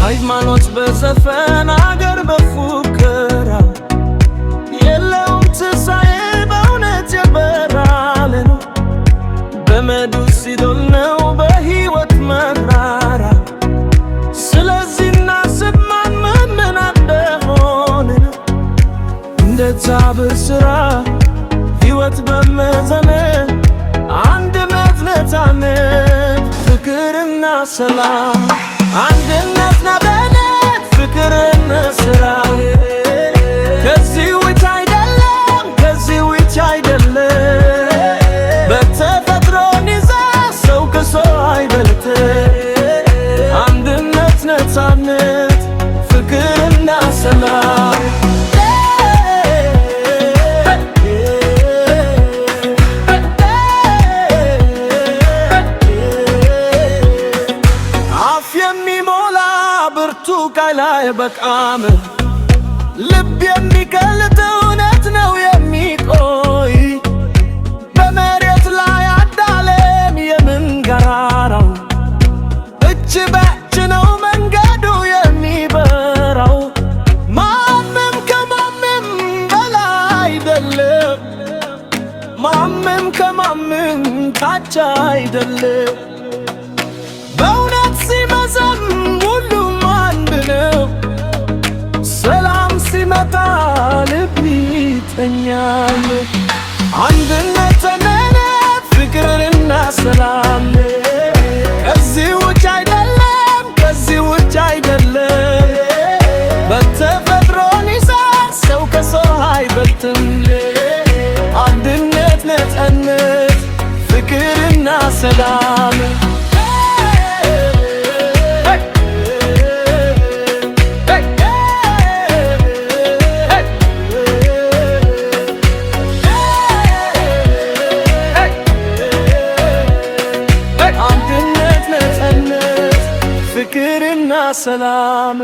ሃይማኖት በዘፈን አገር በፉከራ የለውም ትንሣኤ በእውነት የበራለ ነው። በመዱስ ሲዶል ነው በሕይወት መራራ። ስለዚህ እናስብ ማን ምን እንደሆነ ነው። እንደ እግዚአብሔር ሥራ ሕይወት በመዘነ አንድነት ነፃነት ፍቅርና ሰላም አንድነት ነፃነት ፍቅርና ሰላም ከዚህ ውጭ አይደለም ከዚህ ውጭ አይደለም። በተፈጥሮን ይዛ ሰው ከሰው አይበልጥ። አንድነት ነፃነት ፍቅርና ሰላም ቃል አይበቃም። ልብ የሚቀልጥ እውነት ነው የሚቆይ በመሬት ላይ አዳለም የምንገራራው እጅ በእጅ ነው መንገዱ የሚበራው። ማንም ከማንም በላይ አይደለም፣ ማንም ከማንም ታች አይደለም። በእውነት ሲመዘን ሰላም ሲመጣ ልብ ይተኛል። አንድነት ነፃነት ፍቅርና ሰላም ከዚህ ውጭ አይደለም ከዚህ ውጭ አይደለም። በተፈጥሮን ይዛ ሰው ከሰው አይበልጥም። አንድነት ነፃነት ፍቅርና ሰላም ፍቅርና ሰላም